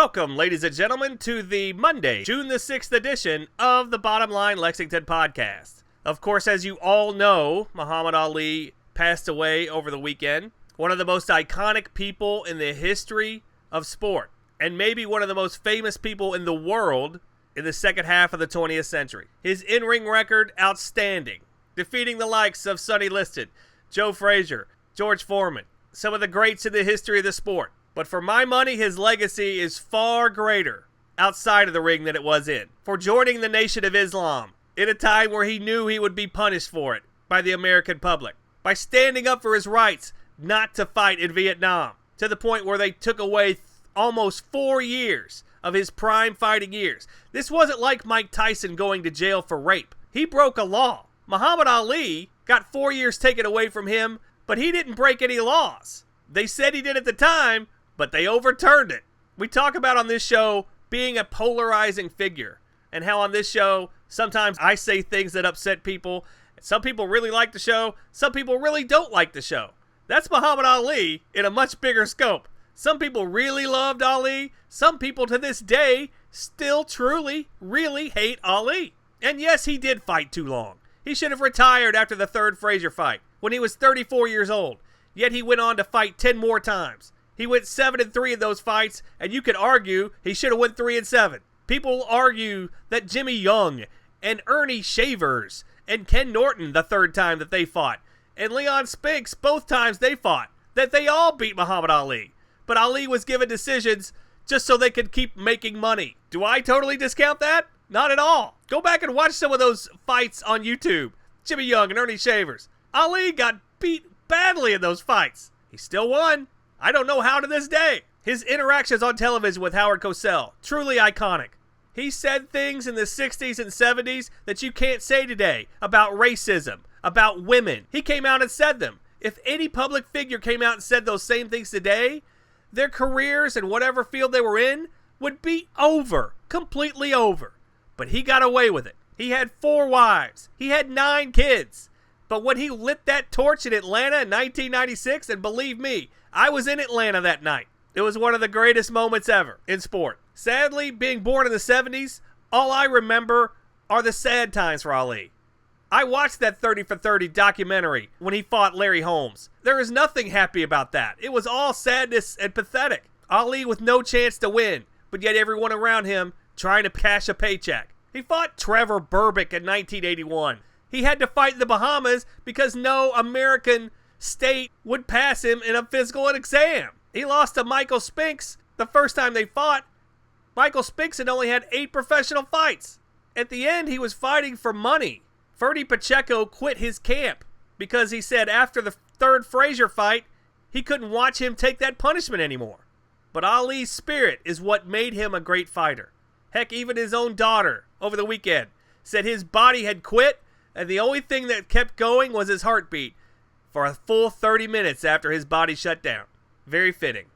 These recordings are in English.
Welcome, ladies and gentlemen, to the Monday, June the 6th edition of the Bottom Line Lexington podcast. Of course, as you all know, Muhammad Ali passed away over the weekend. One of the most iconic people in the history of sport, and maybe one of the most famous people in the world in the second half of the 20th century. His in-ring record, outstanding, defeating the likes of Sonny Liston, Joe Frazier, George Foreman, some of the greats in the history of the sport. But for my money, his legacy is far greater outside of the ring than it was in. For joining the Nation of Islam in a time where he knew he would be punished for it by the American public. By standing up for his rights not to fight in Vietnam, to the point where they took away almost 4 years of his prime fighting years. This wasn't like Mike Tyson going to jail for rape. He broke a law. Muhammad Ali got 4 years taken away from him, but he didn't break any laws. They said he did at the time, but they overturned it. We talk about on this show being a polarizing figure, and how on this show, sometimes I say things that upset people. Some people really like the show. Some people really don't like the show. That's Muhammad Ali in a much bigger scope. Some people really loved Ali. Some people to this day still truly, really hate Ali. And yes, he did fight too long. He should have retired after the third Frazier fight when he was 34 years old. Yet he went on to fight 10 more times. He went 7-3 in those fights, and you could argue he should have went 3-7. People argue that Jimmy Young and Ernie Shavers and Ken Norton the third time that they fought, and Leon Spinks both times they fought, that they all beat Muhammad Ali. But Ali was given decisions just so they could keep making money. Do I totally discount that? Not at all. Go back and watch some of those fights on YouTube. Jimmy Young and Ernie Shavers. Ali got beat badly in those fights. He still won. I don't know how to this day. His interactions on television with Howard Cosell, truly iconic. He said things in the 60s and 70s that you can't say today about racism, about women. He came out and said them. If any public figure came out and said those same things today, their careers in whatever field they were in would be over, completely over. But he got away with it. He had 4 wives. He had 9 kids. But when he lit that torch in Atlanta in 1996, and believe me, I was in Atlanta that night. It was one of the greatest moments ever in sport. Sadly, being born in the 70s, all I remember are the sad times for Ali. I watched that 30 for 30 documentary when he fought Larry Holmes. There is nothing happy about that. It was all sadness and pathetic. Ali with no chance to win, but yet everyone around him trying to cash a paycheck. He fought Trevor Berbick in 1981. He had to fight in the Bahamas because no American state would pass him in a physical exam. He lost to Michael Spinks the first time they fought. Michael Spinks had only had 8 professional fights. At the end, he was fighting for money. Ferdy Pacheco quit his camp because he said after the third Frazier fight, he couldn't watch him take that punishment anymore. But Ali's spirit is what made him a great fighter. Heck, even his own daughter over the weekend said his body had quit, and the only thing that kept going was his heartbeat for a full 30 minutes after his body shut down. Very fitting.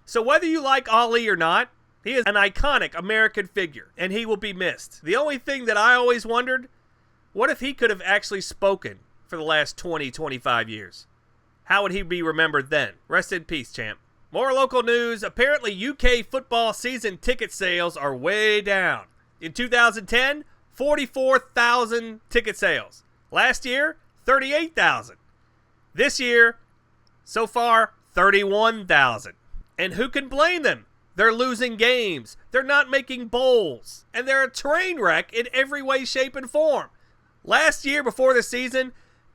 So whether you like Ali or not, he is an iconic American figure, and he will be missed. The only thing that I always wondered, what if he could have actually spoken for the last 20, 25 years? How would he be remembered then? Rest in peace, champ. More local news. Apparently, UK football season ticket sales are way down. In 2010, 44,000 ticket sales. Last year, 38,000. This year, so far, 31,000. And who can blame them? They're losing games. They're not making bowls. And they're a train wreck in every way, shape, and form. Last year, before the season,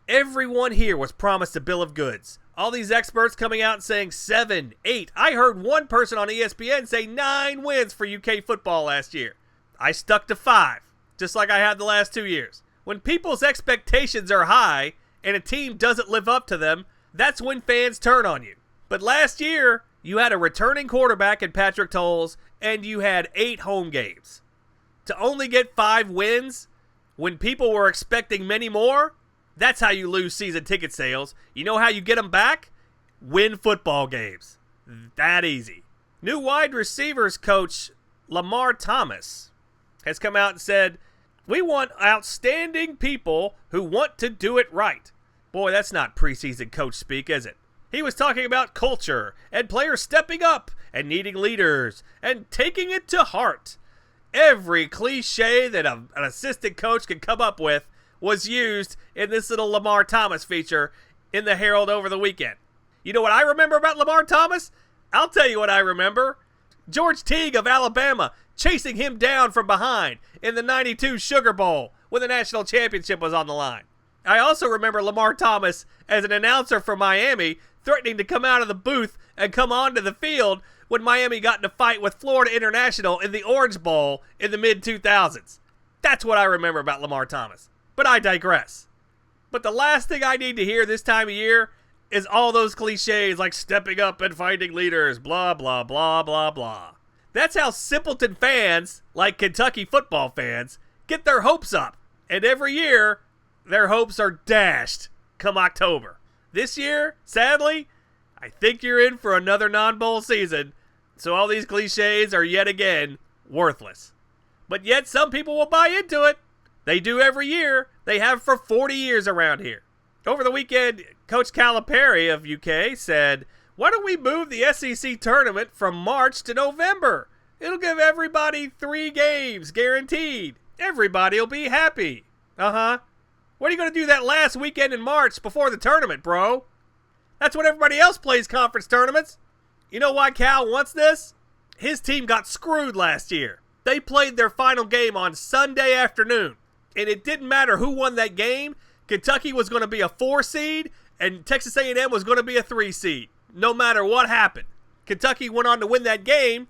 everyone here was promised a bill of goods. All these experts coming out and saying 7, 8. I heard one person on ESPN say 9 wins for UK football last year. I stuck to 5, just like I had the last 2 years. When people's expectations are high and a team doesn't live up to them, that's when fans turn on you. But last year, you had a returning quarterback in Patrick Tolles, and you had 8 home games. To only get 5 wins when people were expecting many more, that's how you lose season ticket sales. You know how you get them back? Win football games. That easy. New wide receivers coach Lamar Thomas has come out and said, we want outstanding people who want to do it right. Boy, that's not preseason coach speak, is it? He was talking about culture and players stepping up and needing leaders and taking it to heart. Every cliche that an assistant coach could come up with was used in this little Lamar Thomas feature in the Herald over the weekend. You know what I remember about Lamar Thomas? I'll tell you what I remember. George Teague of Alabama chasing him down from behind in the 92 Sugar Bowl when the national championship was on the line. I also remember Lamar Thomas as an announcer for Miami threatening to come out of the booth and come onto the field when Miami got in a fight with Florida International in the Orange Bowl in the mid-2000s. That's what I remember about Lamar Thomas. But I digress. But the last thing I need to hear this time of year is all those cliches like stepping up and finding leaders, blah, blah, blah, blah, blah. That's how simpleton fans, like Kentucky football fans, get their hopes up. And every year, their hopes are dashed come October. This year, sadly, I think you're in for another non-bowl season, so all these cliches are yet again worthless. But yet some people will buy into it. They do every year. They have for 40 years around here. Over the weekend, Coach Calipari of UK said, "Why don't we move the SEC tournament from March to November? It'll give everybody 3 games, guaranteed. Everybody will be happy." What are you going to do that last weekend in March before the tournament, bro? That's when everybody else plays conference tournaments. You know why Cal wants this? His team got screwed last year. They played their final game on Sunday afternoon, and it didn't matter who won that game. Kentucky was going to be a 4 seed, and Texas A&M was going to be a 3 seed, no matter what happened. Kentucky went on to win that game,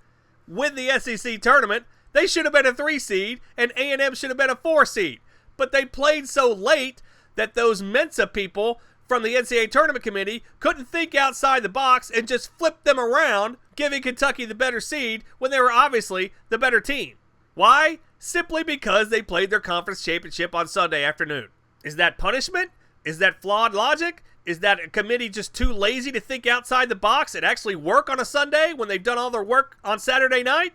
win the SEC tournament. They should have been a 3 seed, and A&M should have been a 4 seed. But they played so late that those Mensa people from the NCAA Tournament Committee couldn't think outside the box and just flipped them around, giving Kentucky the better seed when they were obviously the better team. Why? Simply because they played their conference championship on Sunday afternoon. Is that punishment? Is that flawed logic? Is that a committee just too lazy to think outside the box and actually work on a Sunday when they've done all their work on Saturday night?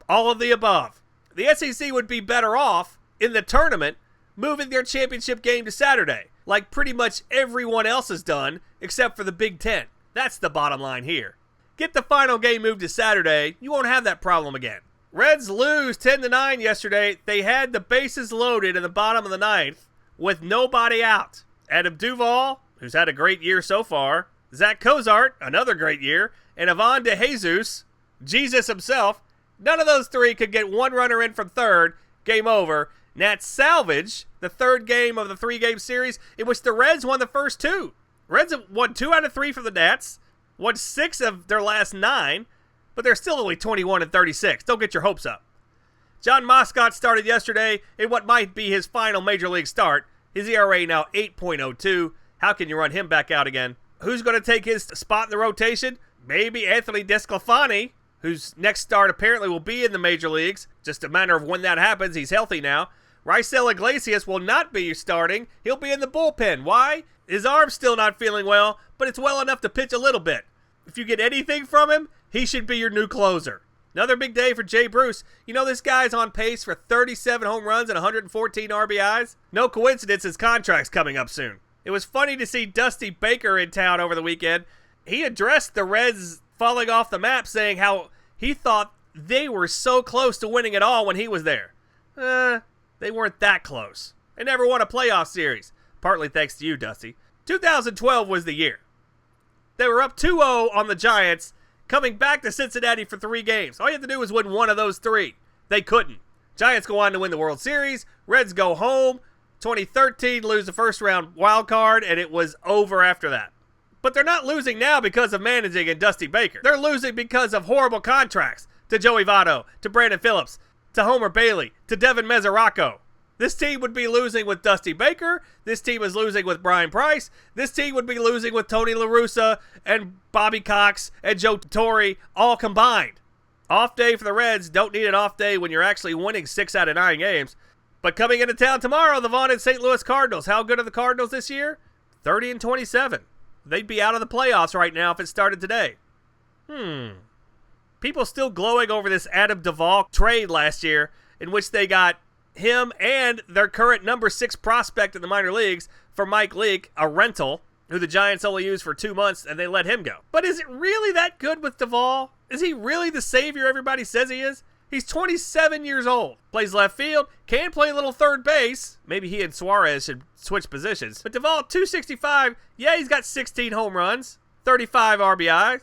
All of the above. The SEC would be better off in the tournament moving their championship game to Saturday, like pretty much everyone else has done, except for the Big Ten. That's the bottom line here. Get the final game moved to Saturday, you won't have that problem again. Reds lose 10-9 yesterday. They had the bases loaded in the bottom of the 9th with nobody out. Adam Duvall, who's had a great year so far, Zach Cozart, another great year, and Ivan DeJesus, Jesus himself, none of those 3 could get 1 runner in from third. Game over. Nats salvage the 3rd game of the 3-game series in which the Reds won the first 2. Reds have won 2 out of 3 from the Nats, won 6 of their last 9, but they're still only 21-36. Don't get your hopes up. John Moscott started yesterday in what might be his final Major League start. His ERA now 8.02. How can you run him back out again? Who's going to take his spot in the rotation? Maybe Anthony DeSclafani, whose next start apparently will be in the major leagues. Just a matter of when that happens. He's healthy now. Raisel Iglesias will not be starting. He'll be in the bullpen. Why? His arm's still not feeling well, but it's well enough to pitch a little bit. If you get anything from him, he should be your new closer. Another big day for Jay Bruce. You know this guy's on pace for 37 home runs and 114 RBIs? No coincidence his contract's coming up soon. It was funny to see Dusty Baker in town over the weekend. He addressed the Reds falling off the map, saying how he thought they were so close to winning it all when he was there. They weren't that close. They never won a playoff series, partly thanks to you, Dusty. 2012 was the year. They were up 2-0 on the Giants, coming back to Cincinnati for 3 games. All you had to do was win one of those 3. They couldn't. Giants go on to win the World Series. Reds go home. 2013, lose the first-round wild card, and it was over after that. But they're not losing now because of managing and Dusty Baker. They're losing because of horrible contracts to Joey Votto, to Brandon Phillips, to Homer Bailey, to Devin Mesoraco. This team would be losing with Dusty Baker. This team is losing with Brian Price. This team would be losing with Tony La Russa and Bobby Cox and Joe Torre all combined. Off day for the Reds. Don't need an off day when you're actually winning 6 out of 9 games. But coming into town tomorrow, the vaunted St. Louis Cardinals. How good are the Cardinals this year? 30-27. They'd be out of the playoffs right now if it started today. People still glowing over this Adam Duvall trade last year in which they got him and their current number 6 prospect in the minor leagues for Mike Leake, a rental, who the Giants only used for 2 months, and they let him go. But is it really that good with Duvall? Is he really the savior everybody says he is? He's 27 years old, plays left field, can play a little third base. Maybe he and Suarez should switch positions. But to vault 265, yeah, he's got 16 home runs, 35 RBI.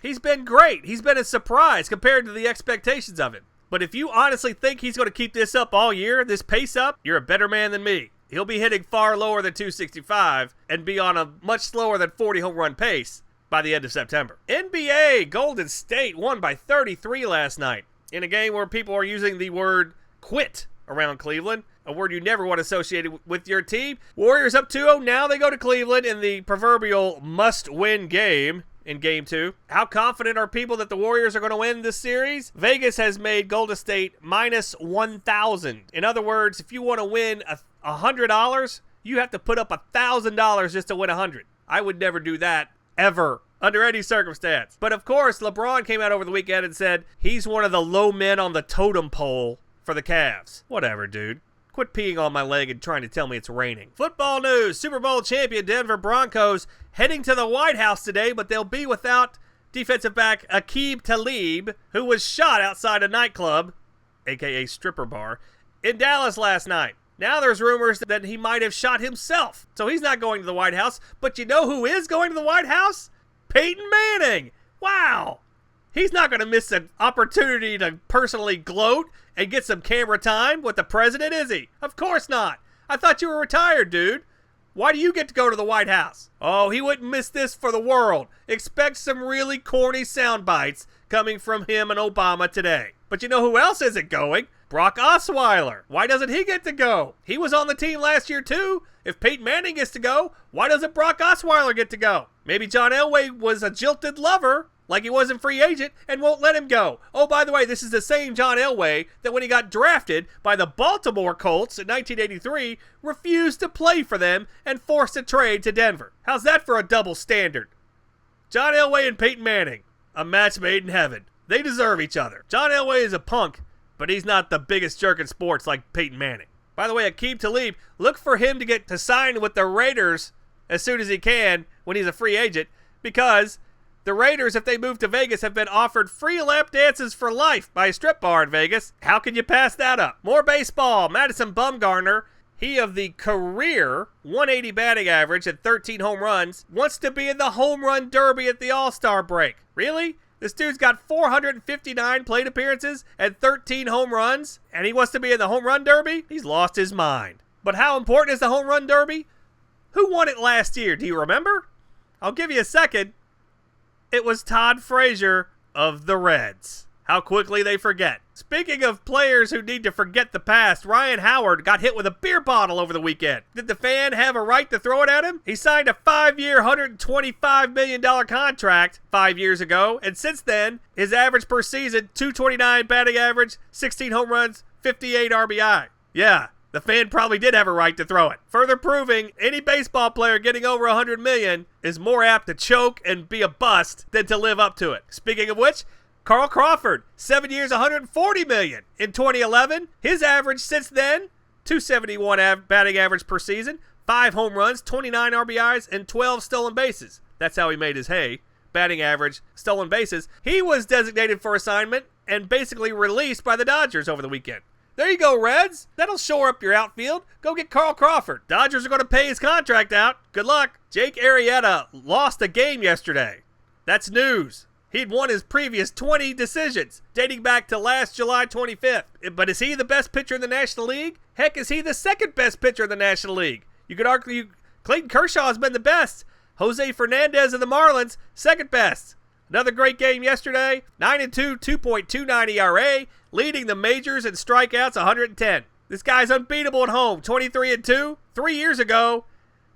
He's been great. He's been a surprise compared to the expectations of him. But if you honestly think he's going to keep this up all year, this pace up, you're a better man than me. He'll be hitting far lower than 265 and be on a much slower than 40 home run pace by the end of September. NBA, Golden State won by 33 last night in a game where people are using the word quit around Cleveland, a word you never want associated with your team. Warriors up 2-0. Now they go to Cleveland in the proverbial must-win game in Game 2. How confident are people that the Warriors are going to win this series? Vegas has made Golden State minus 1,000. In other words, if you want to win $100, you have to put up $1,000 just to win 100. I would never do that. Ever, under any circumstance. But of course, LeBron came out over the weekend and said he's one of the low men on the totem pole for the Cavs. Whatever, dude. Quit peeing on my leg and trying to tell me it's raining. Football news. Super Bowl champion Denver Broncos heading to the White House today, but they'll be without defensive back Aqib Talib, who was shot outside a nightclub, a.k.a. stripper bar, in Dallas last night. Now there's rumors that he might have shot himself. So he's not going to the White House. But you know who is going to the White House? Peyton Manning. Wow. He's not going to miss an opportunity to personally gloat and get some camera time with the president, is he? Of course not. I thought you were retired, dude. Why do you get to go to the White House? Oh, he wouldn't miss this for the world. Expect some really corny sound bites coming from him and Obama today. But you know who else isn't going? Brock Osweiler. Why doesn't he get to go? He was on the team last year too. If Peyton Manning gets to go, why doesn't Brock Osweiler get to go? Maybe John Elway was a jilted lover, like he wasn't free agent, and won't let him go. Oh, by the way, this is the same John Elway that when he got drafted by the Baltimore Colts in 1983, refused to play for them and forced a trade to Denver. How's that for a double standard? John Elway and Peyton Manning, a match made in heaven. They deserve each other. John Elway is a punk, but he's not the biggest jerk in sports like Peyton Manning. By the way, Aqib Talib, look for him to get to sign with the Raiders as soon as he can when he's a free agent, because the Raiders, if they move to Vegas, have been offered free lap dances for life by a strip bar in Vegas. How can you pass that up? More baseball. Madison Bumgarner, he of the career 180 batting average and 13 home runs, wants to be in the home run derby at the All-Star break. Really? This dude's got 459 plate appearances and 13 home runs, and he wants to be in the home run derby? He's lost his mind. But how important is the home run derby? Who won it last year? Do you remember? I'll give you a second. It was Todd Frazier of the Reds. How quickly they forget. Speaking of players who need to forget the past, Ryan Howard got hit with a beer bottle over the weekend. Did the fan have a right to throw it at him? He signed a 5-year, $125 million contract 5 years ago, and since then, his average per season, 229 batting average, 16 home runs, 58 RBI. Yeah, the fan probably did have a right to throw it. Further proving any baseball player getting over $100 million is more apt to choke and be a bust than to live up to it. Speaking of which, Carl Crawford, 7 years, $140 million. In 2011, his average since then, 271 batting average per season, 5 home runs, 29 RBIs, and 12 stolen bases. That's how he made his hay. Batting average, stolen bases. He was designated for assignment and basically released by the Dodgers over the weekend. There you go, Reds. That'll shore up your outfield. Go get Carl Crawford. Dodgers are going to pay his contract out. Good luck. Jake Arrieta lost a game yesterday. That's news. He'd won his previous 20 decisions, dating back to last July 25th. But is he the best pitcher in the National League? Heck, is he the second best pitcher in the National League? You could argue Clayton Kershaw has been the best. Jose Fernandez of the Marlins, second best. Another great game yesterday. 9-2, 2.29 ERA, leading the majors in strikeouts, 110. This guy's unbeatable at home, 23-2. 3 years ago,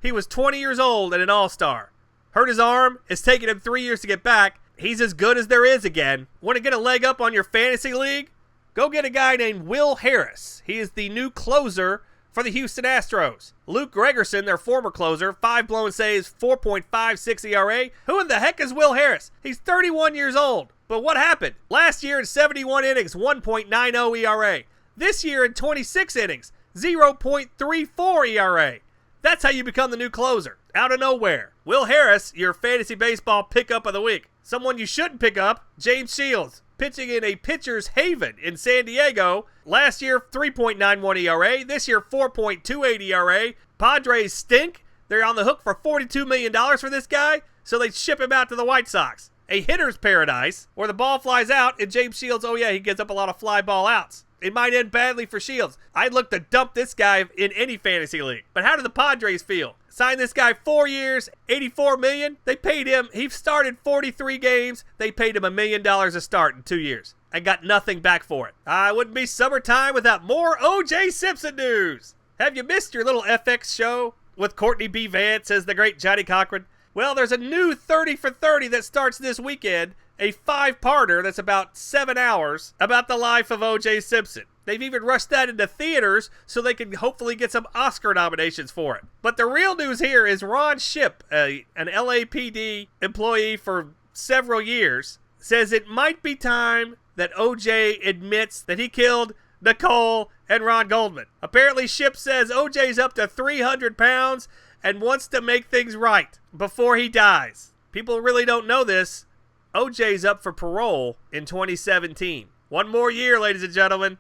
he was 20 years old and an all-star. Hurt his arm. It's taken him 3 years to get back. He's as good as there is again. Want to get a leg up on your fantasy league? Go get a guy named Will Harris. He is the new closer for the Houston Astros. Luke Gregerson, their former closer, 5 blown saves, 4.56 ERA. Who in the heck is Will Harris? He's 31 years old. But what happened? Last year in 71 innings, 1.90 ERA. This year in 26 innings, 0.34 ERA. That's how you become the new closer. Out of nowhere. Will Harris, your fantasy baseball pickup of the week. Someone you shouldn't pick up, James Shields, pitching in a pitcher's haven in San Diego. Last year, 3.91 ERA. This year, 4.28 ERA. Padres stink. They're on the hook for $42 million for this guy, so they ship him out to the White Sox. A hitter's paradise, where the ball flies out, and James Shields, oh yeah, he gives up a lot of fly ball outs. It might end badly for Shields. I'd look to dump this guy in any fantasy league. But how do the Padres feel? Signed this guy 4 years, $84 million. They paid him, he started 43 games. They paid him $1 million a start in 2 years. And got nothing back for it. It wouldn't be summertime without more O.J. Simpson news. Have you missed your little FX show with Courtney B. Vance as the great Johnny Cochran? Well, there's a new 30 for 30 that starts this weekend. A 5-parter that's about 7 hours about the life of O.J. Simpson. They've even rushed that into theaters so they can hopefully get some Oscar nominations for it. But the real news here is Ron Shipp, an LAPD employee for several years, says it might be time that O.J. admits that he killed Nicole and Ron Goldman. Apparently, Shipp says O.J.'s up to 300 pounds and wants to make things right before he dies. People really don't know this. O.J.'s up for parole in 2017. One more year, ladies and gentlemen,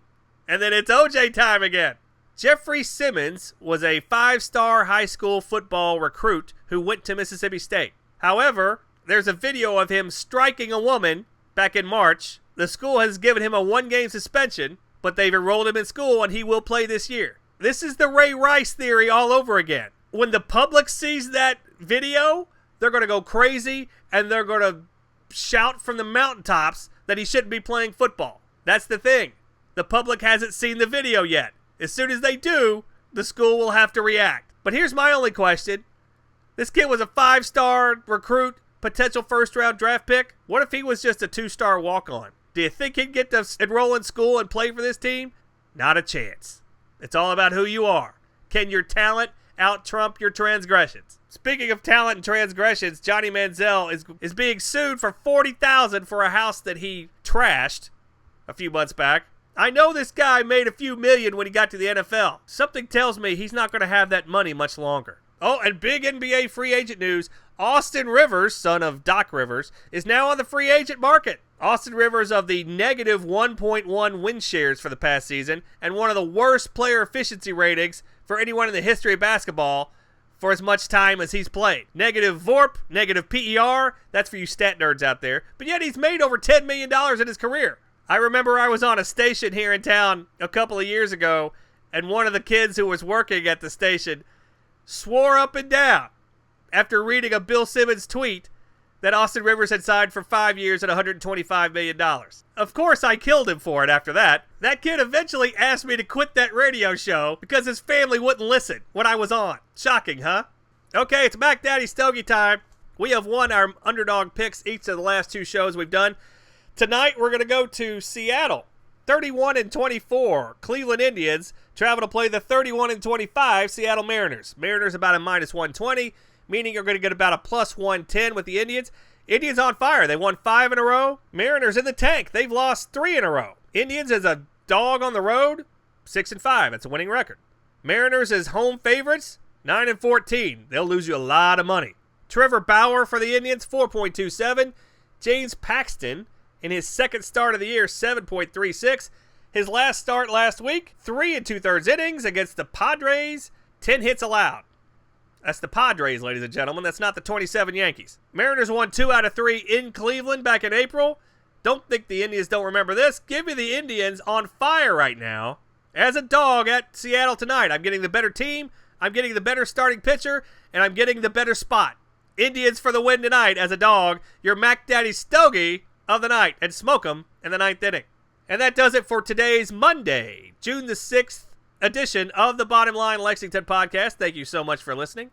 and then it's O.J. time again. Jeffrey Simmons was a 5-star high school football recruit who went to Mississippi State. However, there's a video of him striking a woman back in March. The school has given him a 1-game suspension, but they've enrolled him in school and he will play this year. This is the Ray Rice theory all over again. When the public sees that video, they're going to go crazy and they're going to shout from the mountaintops that he shouldn't be playing football. That's the thing. The public hasn't seen the video yet. As soon as they do, the school will have to react. But here's my only question. This kid was a 5-star recruit, potential first-round draft pick. What if he was just a 2-star walk-on? Do you think he'd get to enroll in school and play for this team? Not a chance. It's all about who you are. Can your talent out-trump your transgressions? Speaking of talent and transgressions, Johnny Manziel is being sued for $40,000 for a house that he trashed a few months back. I know this guy made a few million when he got to the NFL. Something tells me he's not going to have that money much longer. Oh, and big NBA free agent news. Austin Rivers, son of Doc Rivers, is now on the free agent market. Austin Rivers of the negative 1.1 win shares for the past season and one of the worst player efficiency ratings for anyone in the history of basketball for as much time as he's played. Negative VORP, negative PER, that's for you stat nerds out there. But yet he's made over $10 million in his career. I remember I was on a station here in town a couple of years ago, and one of the kids who was working at the station swore up and down after reading a Bill Simmons tweet that Austin Rivers had signed for 5 years at $125 million. Of course, I killed him for it after that. That kid eventually asked me to quit that radio show because his family wouldn't listen when I was on. Shocking, huh? Okay, it's Mac Daddy Stogie time. We have won our underdog picks each of the last 2 shows we've done. Tonight, we're going to go to Seattle. 31-24, Cleveland Indians travel to play the 31-25 Seattle Mariners. Mariners about a -120, meaning you're going to get about a +110 with the Indians. Indians on fire. They won 5 in a row. Mariners in the tank. They've lost 3 in a row. Indians as a dog on the road, 6-5. That's a winning record. Mariners as home favorites, 9-14. They'll lose you a lot of money. Trevor Bauer for the Indians, 4.27. James Paxton in his second start of the year, 7.36. His last start last week, 3 2/3 innings against the Padres, 10 hits allowed. That's the Padres, ladies and gentlemen. That's not the 27 Yankees. Mariners won 2 out of 3 in Cleveland back in April. Don't think the Indians don't remember this. Give me the Indians on fire right now as a dog at Seattle tonight. I'm getting the better team, I'm getting the better starting pitcher, and I'm getting the better spot. Indians for the win tonight as a dog. Your Mac Daddy Stogie of the night, and smoke them in the 9th inning. And that does it for today's Monday, June the 6th edition of the Bottom Line Lexington podcast. Thank you so much for listening.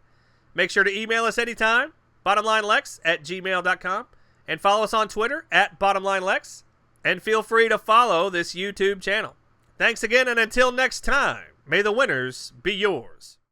Make sure to email us anytime, bottomlinelex@gmail.com, and follow us on Twitter @bottomlinelex, and feel free to follow this YouTube channel. Thanks again, and until next time, may the winners be yours.